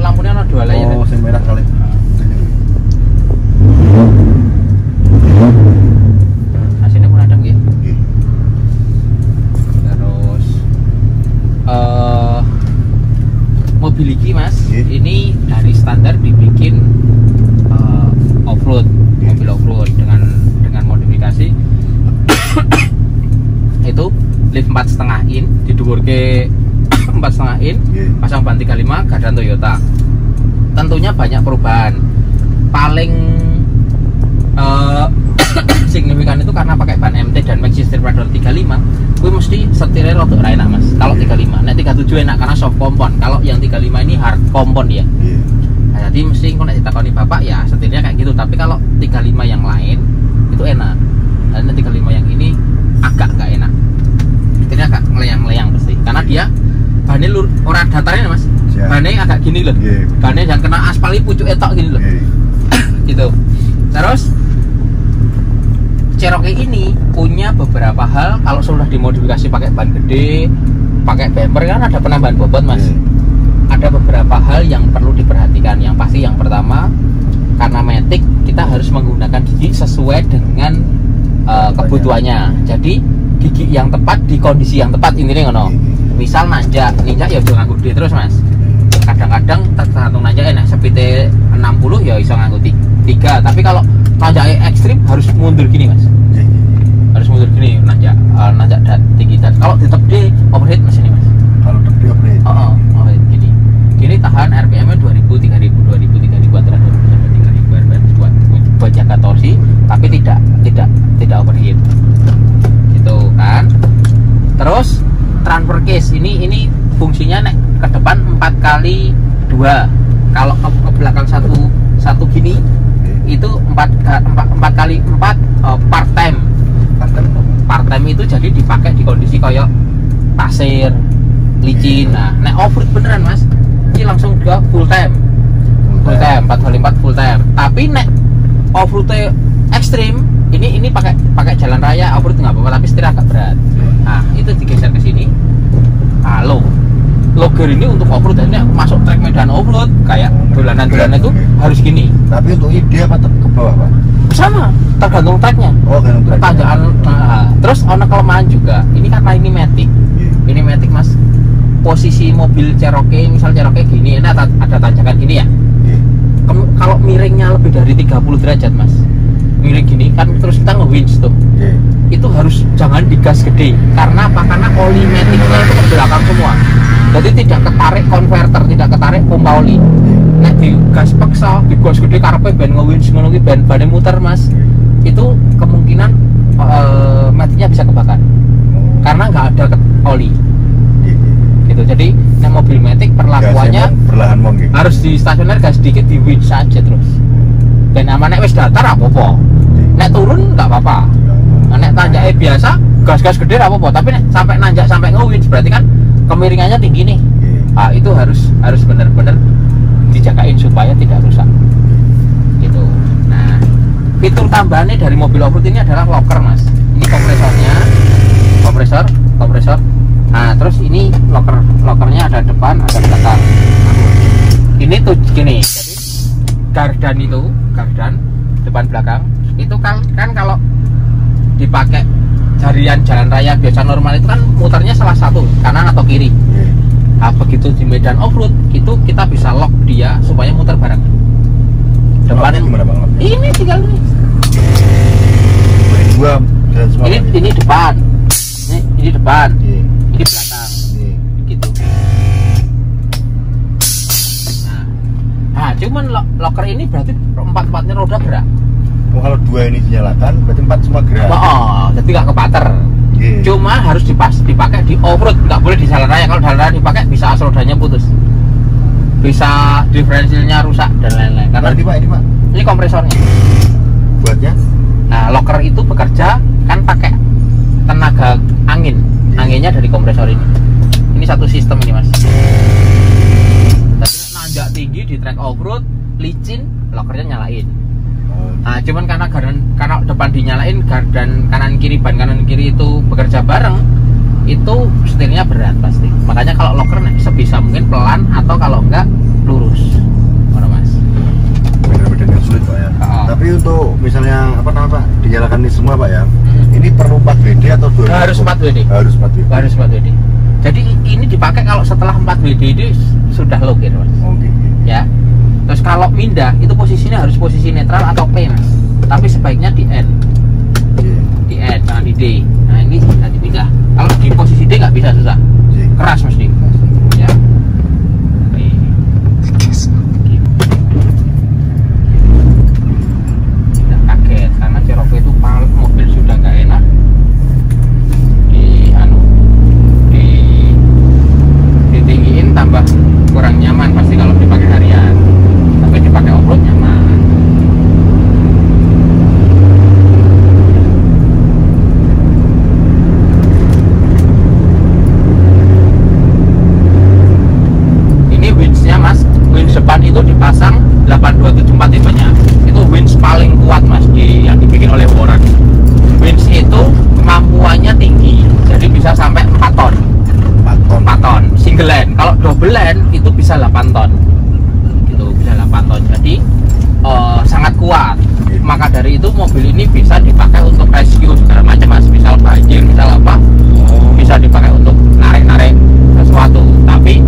lampunya ada dua layar. Oh, yang merah kali. Hasilnya pun ada nggih. Terus mobil iki Mas, ini dari standar dibikin off-road, mobil off-road dengan modifikasi itu lift 4,5 in, didhuwurke 4,5 in, pasang ban 35 gardan Toyota. Tentunya banyak perubahan. Paling signifikan itu karena pakai ban MT dan Maxxis Predator 35, gue mesti setirnya rada ora enak Mas. Kalau 35, nek 37 enak karena soft compound. Kalau yang 35 ini hard compound ya. Nah, jadi mesti kalau nek ditakoni bapak ya setirnya kayak gitu. Tapi kalau 35 yang lain itu enak. Dan 35 yang ini agak nggak enak. Setirnya agak ngelayang-layang pasti. Karena dia bannya orang datarnya Mas. Bannya agak gini loh. Bannya yang kena aspal itu pucuk etok gini loh. Gitu. Terus Cherokee ini punya beberapa hal. Kalau sudah dimodifikasi pakai ban gede, pakai bumper kan ada penambahan bobot Mas. Ada beberapa hal yang perlu diperhatikan. Yang pasti yang pertama, karena Matic kita harus menggunakan gigi sesuai dengan kebutuhannya. Jadi gigi yang tepat di kondisi yang tepat intinya ngono. Misal nanjak ya udah nganggo gede terus Mas. Kadang-kadang tergantung nanjak enak speed 60 ya bisa nganggo 3. Tapi kalau nanjaknya ekstrim harus mundur gini Mas. Harus mundur gini nanjak tinggi. Dan kalau tetap di overheat mesin ini Mas. Kalau tetap di overheat. Overheat gini. Gini tahan RPM-nya 2000, 3000 antara 2000 sampai 3000 buat jaga torsi, tapi tidak overheat. Gitu kan. Terus transfer case ini fungsinya nek ke depan 4x2. Kalau ke belakang satu gini itu 4x4 part time. Part time itu jadi dipakai di kondisi kayak pasir, licin. Nah, nek off-road beneran Mas, ini langsung ke full time. Full time 4x4 full time. Tapi nek off-road ekstrim, ini pakai jalan raya off-road nggak apa-apa, tapi setir agak berat. Nah, itu digeser ke sini. Halo. Logger ini untuk off-road, dan masuk trek medan off-road kayak dolanan-dolanan itu harus gini. Tapi untuk ide apa ke bawah Pak? Sama, tergantung treknya. Oh, tergantung treknya. Tanjakan. Nah, terus ada kelemahan juga. Ini karena ini Matic. Ini Matic Mas. Posisi mobil Cherokee, misal Cherokee gini, ini ada tanjakan gini ya. Kalau miringnya lebih dari 30 derajat Mas, miring gini kan terus kita nge-winch tuh. Itu harus jangan digas gede. Karena apa? Karena oli Matic-nya itu ke belakang semua. Jadi tidak ketarik konverter, tidak ketarik pompa oli. Nek di gas paksa, di gas gede karepe ben nge-winch ngono ki ben bane muter Mas. Itu kemungkinan Matic-nya bisa kebakar. Karena nggak ada oli. Gitu. Jadi nek mobil Matic perlakuannya perlahan monggo. Harus di stasioner gas sedikit, di winch saja terus. Dan aman nek wis datar apa-apa. Nek turun nggak apa-apa. Nek tanjaknya biasa, gas-gas gede apa-apa. Tapi nek sampai nanjak sampai nge-winch berarti kan kemiringannya tinggi nih. Ah, itu harus benar-benar dijagain supaya tidak rusak. Gitu. Nah, fitur tambahannya dari mobil off-road ini adalah locker Mas. Ini kompresornya, kompresor. Nah, terus ini lokernya ada depan, ada belakang. Ini tuh gini. Jadi gardan depan belakang itu kan kalau dipakai jarian jalan raya biasa normal itu kan muternya salah satu, kanan atau kiri. Nah, begitu di medan off-road itu kita bisa lock dia supaya muter bareng. Depan gimana Bang? Ini tinggal ini. Ini depan. Ini depan. Ini belakang. Gitu. Nah, cuman locker ini berarti empat-empatnya roda gerak. Oh, kalau dua ini dinyalakan berarti 4 semua gerak. Oh, jadi nggak kepater. Cuma harus dipakai di off-road, nggak boleh di jalan raya. Kalau jalan raya dipakai bisa asal rodanya putus, bisa diferensialnya rusak dan lain-lain. Karena ini Pak, ini kompresornya. Buatnya? Nah, locker itu bekerja kan pakai tenaga angin. Anginnya dari kompresor ini. Ini satu sistem ini Mas. Tapi nanjak tinggi di track off-road, licin, lockernya nyalain. Nah, cuman karena depan dinyalain, gardan kanan kiri, ban kanan kiri itu bekerja bareng, itu setirnya berat pasti. Makanya kalau locker sebisa mungkin pelan atau kalau enggak lurus. semua Pak ya. Ini perlu 4 WD atau 2? Harus 4 WD. Harus 4 WD. Harus 4 WD. Jadi ini dipakai kalau setelah 4 WD itu sudah low gear Mas. Oke. Ya. Terus kalau pindah itu posisinya harus posisi netral atau P Mas. Tapi sebaiknya di N. Di N, jangan di D. Nah ini bisa dipindah. Kalau di posisi D nggak bisa, susah. Keras mesti. Ya. Tidak kaget karena Cherokee itu mobil sudah nggak enak. Ditinggiin tambah kurang nyaman pasti kalau dipakai harian. Tapi dipakai off-road nyaman. Depan itu dipasang 8274 tipenya. Itu winch paling kuat Mas yang dibikin oleh Warren. Winch itu kemampuannya tinggi, jadi bisa sampai 4 ton. 4 ton. Single land. Kalau double land itu bisa 8 ton. Gitu, bisa 8 ton. Jadi sangat kuat. Maka dari itu mobil ini bisa dipakai untuk rescue segala macam Mas. Misal banjir, misal apa, bisa dipakai untuk narik-narik sesuatu. Tapi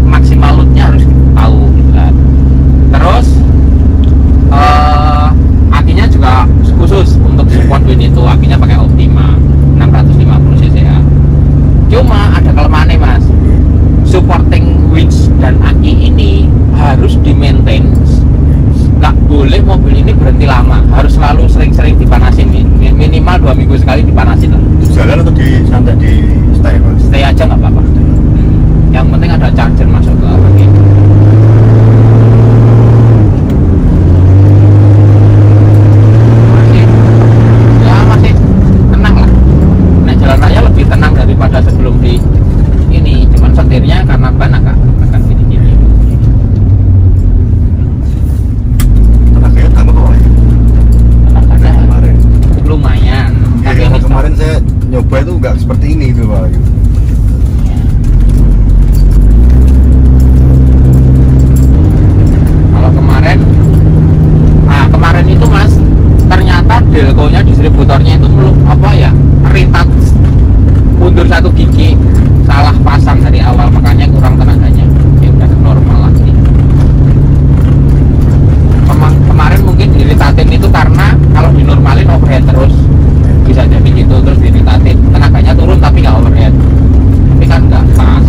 maksimal loadnya harus tahu gitu kan. Terus akinya juga khusus untuk support wind itu, akinya pakai Optima 650 cc ya. Cuma ada kelemahannya Mas, supporting winch dan aki ini harus di maintain. Nggak boleh mobil ini berhenti lama, harus selalu sering-sering dipanasin, minimal 2 minggu sekali dipanasin lah. Jalan atau di santai di stay Mas? Stay aja nggak apa-apa. Yang penting ada charger masuk ke aki. Masih tenang lah. Nah jalan raya lebih tenang daripada sebelum di ini. Cuman setirnya karena ban agak gini-gini. Tenaganya tambah kok ya? Tenaganya Kemarin. lumayan. Tapi Iya, ini kemarin saya nyoba itu nggak seperti ini gitu Pak. Kemarin itu Mas, ternyata delconya distributornya itu retouch mundur 1 gigi, salah pasang dari awal, makanya kurang tenaganya. Ya udah normal lagi. Kemarin mungkin diritatin itu karena kalau dinormalin overhead terus, bisa jadi gitu, terus diritatin tenaganya turun tapi nggak overhead, tapi kan nggak pas.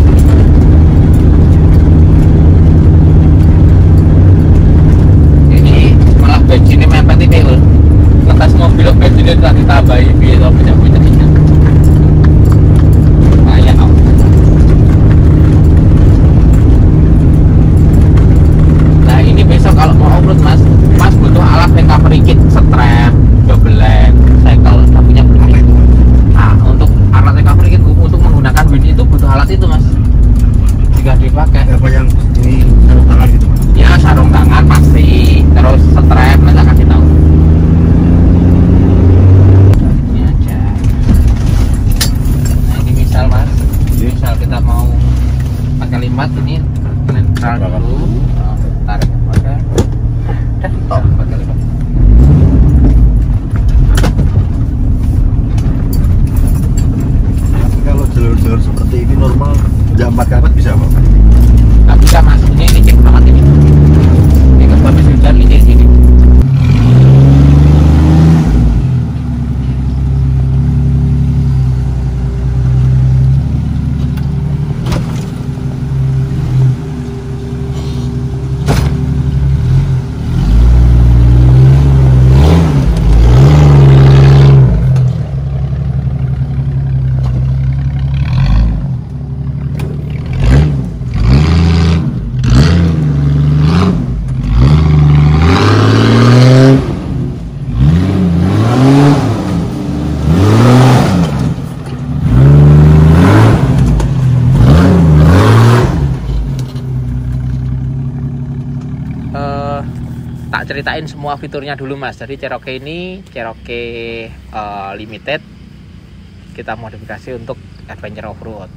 Bensinnya mepet itu ngetes mobil bensinnya telah ditambahi biaya punya ini lumayan om. Nah ini besok kalau mau off-road Mas butuh alat recovery kit, strap, double land, cycle, udah punya belum? Nah untuk alat recovery kit untuk menggunakan wind itu butuh alat itu Mas, jika dipakai Apa yang ini sarung tangan gitu Mas? Ya sarung tangan pasti, terus strap nanti kasih tahu. Ini aja. Nah ini misal Mas, misal kita mau pakai limbat ini netral dulu, tarik pakai, dan pakai limbat. Kalau jalur-jalur seperti ini normal jam 4 ke atas bisa Pak? Nggak bisa Mas, ini licin banget ini. Ini kan habis hujan licin gini. Tak ceritain semua fiturnya dulu Mas. Jadi Cherokee ini Cherokee Limited kita modifikasi untuk adventure off-road.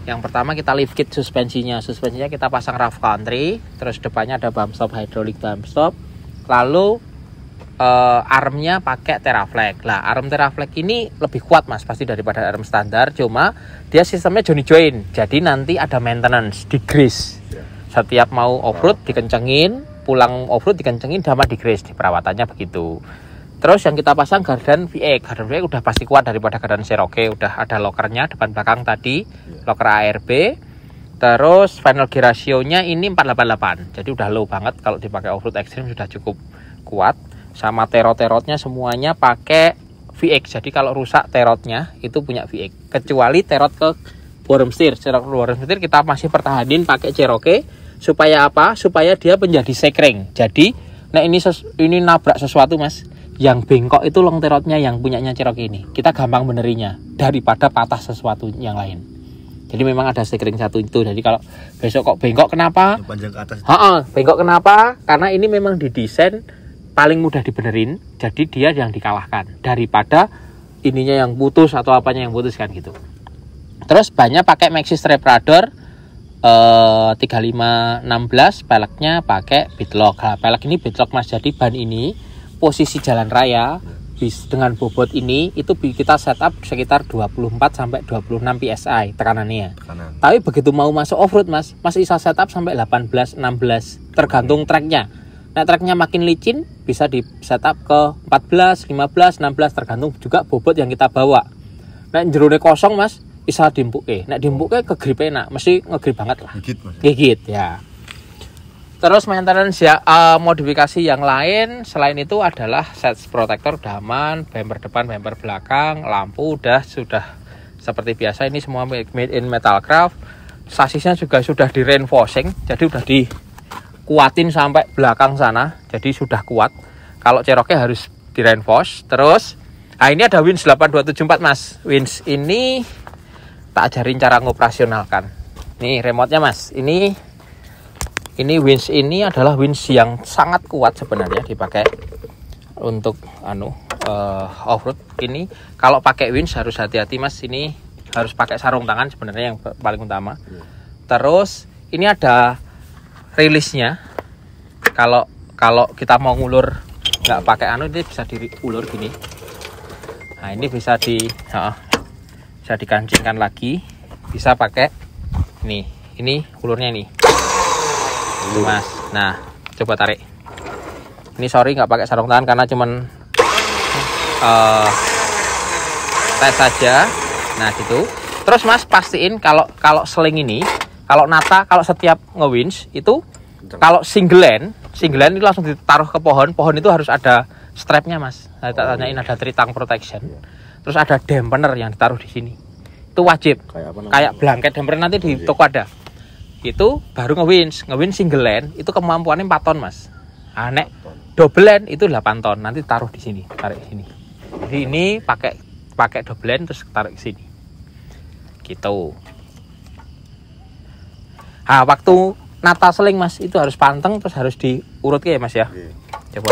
Yang pertama kita lift kit suspensinya kita pasang rough country, terus depannya ada bump stop, hydraulic bump stop. Lalu armnya pakai Teraflex. Lah arm Teraflex ini lebih kuat mas pasti daripada arm standar, cuma dia sistemnya johnny join, jadi nanti ada maintenance di grease. Setiap mau off-road dikencengin, pulang off-road dikencengin, sama di grease, di perawatannya begitu. Terus yang kita pasang gardan VX. Gardan VX udah pasti kuat daripada gardan Cherokee, udah ada lokernya depan belakang tadi, loker ARB. Terus final gear ratio-nya ini 488, jadi udah low banget, kalau dipakai off-road ekstrim sudah cukup kuat. Sama terot-terotnya semuanya pakai VX, jadi kalau rusak terotnya itu punya VX, kecuali terot ke bottom steer. Terot ke bottom steer kita masih pertahanin pakai Cherokee, supaya apa? Supaya dia menjadi sekring. Jadi nah ini nabrak sesuatu mas, yang bengkok itu long terotnya yang punyanya Cherokee ini, kita gampang benerinya daripada patah sesuatu yang lain. Jadi memang ada sekring satu itu. Jadi kalau besok kok bengkok kenapa? Panjang ke atas. Bengkok kenapa? Karena ini memang didesain paling mudah dibenerin, jadi dia yang dikalahkan daripada ininya yang putus atau apanya yang putus kan gitu. Terus bannya pakai Maxxis Raptor 3516, peleknya pakai beadlock. Nah, pelek ini beadlock mas, jadi ban ini posisi jalan raya dengan bobot ini itu kita setup sekitar 24 sampai 26 PSI tekanannya. Tapi begitu mau masuk off-road mas, masih bisa setup sampai 18, 16 tergantung tracknya. Nah tracknya makin licin bisa di setup ke 14, 15, 16 tergantung juga bobot yang kita bawa. Nah jerone kosong mas bisa dimpuke. Nah dimpuke ke grip enak, mesti ngegrip banget lah. Gigit ya. Terus maintenance ya, modifikasi yang lain selain itu adalah set protector udah aman, bumper depan, bumper belakang, lampu sudah seperti biasa. Ini semua made in Metalcraft. Sasisnya juga sudah di reinforcing, jadi udah dikuatin sampai belakang sana, jadi sudah kuat. Kalau Cherokee harus di reinforce. Terus ini ada winch 8274 mas. Winch ini tak ajarin cara ngoperasionalkan. Nih remote-nya mas. Ini winch ini adalah winch yang sangat kuat sebenarnya dipakai untuk off-road. Ini kalau pakai winch harus hati-hati mas, ini harus pakai sarung tangan sebenarnya yang paling utama. Terus ini ada rilisnya. Kalau kita mau ngulur nggak pakai ini bisa diulur gini. Nah ini bisa bisa dikancingkan lagi, bisa pakai ini ulurnya nih. Ini mas, nah coba tarik. Ini sorry nggak pakai sarung tangan karena cuman tes saja. Nah gitu. Terus mas pastiin kalau sling ini, kalau setiap nge-winch itu kalau single line itu langsung ditaruh ke pohon itu harus ada strapnya mas. Saya tak tanyain ada tritang protection. Terus ada dampener yang ditaruh di sini. Itu wajib. Kayak blanket dampener nanti di toko ada. Itu baru nge-winch single line itu kemampuannya 4 ton mas. Nek double line itu 8 ton, nanti taruh di sini, tarik di sini. Jadi ini pakai double line terus tarik ke sini gitu. Nah waktu nata seling mas itu harus panteng, terus harus diurut ya mas ya. Coba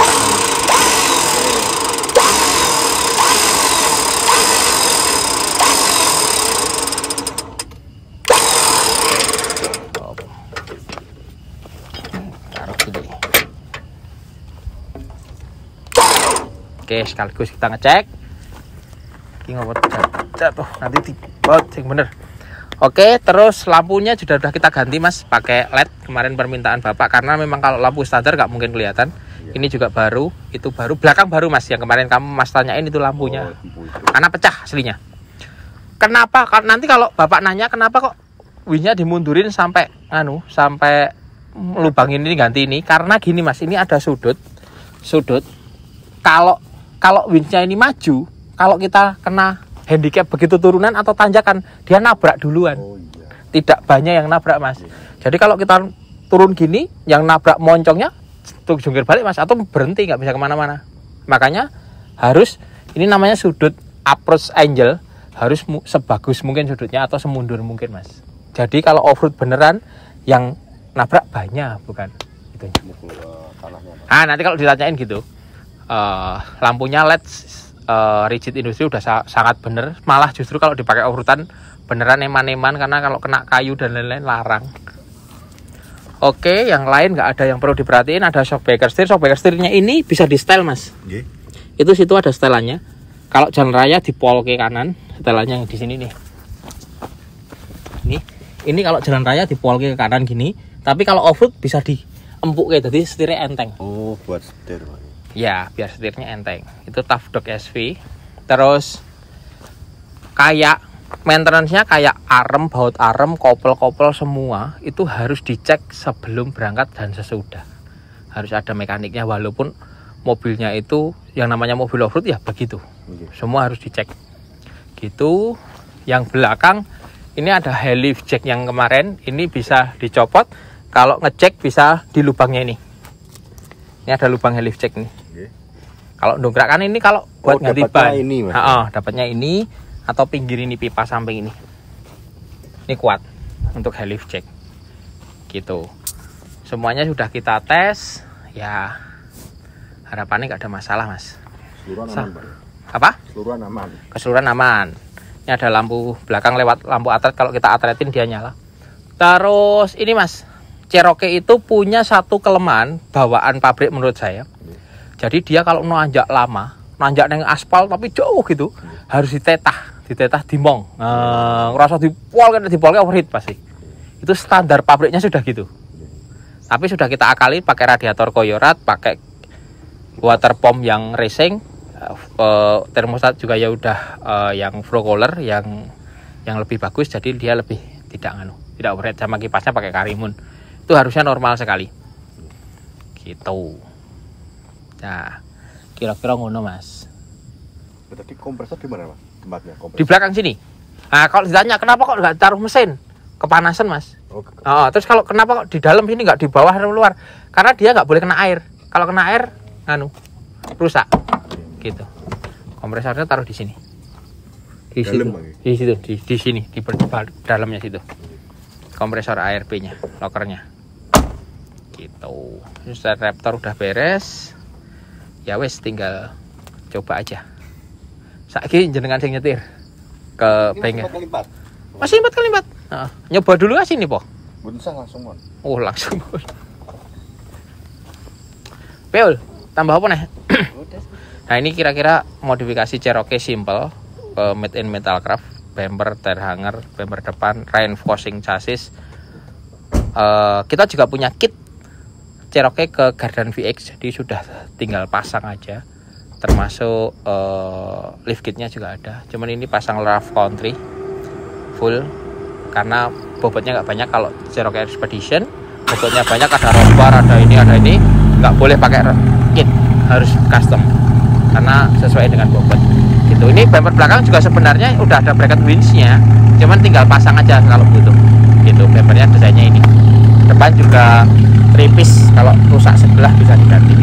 oke, sekaligus kita ngecek. Ini ngopot jatuh nanti dibot yang bener. Oke, terus lampunya sudah kita ganti mas, pakai LED kemarin permintaan bapak, karena memang kalau lampu standar nggak mungkin kelihatan. Ini juga baru, itu baru, belakang baru mas, yang kemarin kamu mas tanyain itu lampunya, karena pecah aslinya. Kenapa? Nanti kalau bapak nanya kenapa kok winchnya dimundurin sampai lubang ini ganti ini, karena gini mas, ini ada sudut. Kalau winchnya ini maju, kalau kita kena handicap begitu turunan atau tanjakan, dia nabrak duluan. Tidak banyak yang nabrak mas. Jadi kalau kita turun gini, yang nabrak moncongnya tuh jungkir balik mas, atau berhenti nggak bisa kemana-mana. Makanya harus, ini namanya sudut approach angle, harus sebagus mungkin sudutnya atau semundur mungkin mas. Jadi kalau off-road beneran yang nabrak banyak, bukan itu. Nanti kalau ditanyain gitu, lampunya LED rigid industri udah sangat bener. Malah justru kalau dipakai off-roadan beneran eman-eman, karena kalau kena kayu dan lain-lain larang. Oke, yang lain nggak ada yang perlu diperhatiin. Ada shock breaker setir. Shock breaker setirnya ini bisa di style, Mas. Nggih. Itu situ ada setelannya. Kalau jalan raya di pol ke kanan, setelannya yang di sini nih. Ini kalau jalan raya di pol ke kanan gini. Tapi kalau off-road bisa diempuk kayak jadi setirnya enteng. Oh, buat setir. Ya, biar setirnya enteng. Itu Tough Dog SV. Terus kayak maintenance-nya kayak arem, baut arem, kopel-kopel semua itu harus dicek sebelum berangkat dan sesudah. Harus ada mekaniknya, walaupun mobilnya itu yang namanya mobil off-road ya begitu. Semua harus dicek. Gitu. Yang belakang ini ada high lift jack yang kemarin, ini bisa dicopot. Kalau ngecek bisa di lubangnya ini. Ini ada lubang high lift jack nih. Kalau dongkrak kan ini kalau buat ganti ban. Dapatnya ini atau pinggir ini pipa samping ini. Ini kuat untuk high lift jack. Gitu. Semuanya sudah kita tes. Ya harapannya nggak ada masalah, Mas. Keseluruhan aman, Pak. Apa? Keseluruhan aman. Keseluruhan aman. Ini ada lampu belakang lewat lampu atret. Kalau kita atretin dia nyala. Terus ini, Mas, Cherokee itu punya satu kelemahan bawaan pabrik menurut saya. Jadi dia kalau nanjak lama, nanjak neng aspal tapi jauh gitu, harus ditetah dimong. Ngerasa dipol overheat pasti. Itu standar pabriknya sudah gitu. Tapi sudah kita akali pakai radiator Koyorat, pakai water pump yang racing, termostat juga ya udah yang flow cooler yang lebih bagus, jadi dia lebih tidak overheat, sama kipasnya pakai Karimun. Itu harusnya normal sekali. Gitu. Nah, kira-kira ngono, Mas. Tadi kompresor di mana, Mas? Tempatnya kompresor. Di belakang sini. Nah, kalau ditanya kenapa kok nggak taruh mesin? Kepanasan, Mas. Terus kalau kenapa kok di dalam sini nggak di bawah dan luar? Karena dia nggak boleh kena air. Kalau kena air, rusak. Gitu. Kompresornya taruh di sini. Di dalam, situ. Di situ, di sini, di dalamnya situ. Kompresor ARB-nya, lokernya. Gitu. Terus Raptor udah beres. Ya wes, tinggal coba aja. Saiki jenengan sing nyetir ke bengkel. Masih 4 kali 4. Nyoba dulu aja sini, Po. Mboten sah langsung, Mon. Oh, langsung. Peul, tambah apa nih? Nah, ini kira-kira modifikasi Cherokee simple, made in Metalcraft, bumper, tire hanger, bumper depan, reinforcing chassis. Kita juga punya kit Cherokee ke Gardan VX, jadi sudah tinggal pasang aja. Termasuk lift kitnya juga ada. Cuman ini pasang rough country full karena bobotnya nggak banyak. Kalau Cherokee Expedition bobotnya banyak, ada rollbar, ada ini, nggak boleh pakai kit, harus custom karena sesuai dengan bobot. Gitu. Ini bumper belakang juga sebenarnya udah ada bracket winch-nya, cuman tinggal pasang aja kalau butuh. Gitu, bumpernya desainnya ini. Depan juga tripis, kalau rusak sebelah bisa diganti.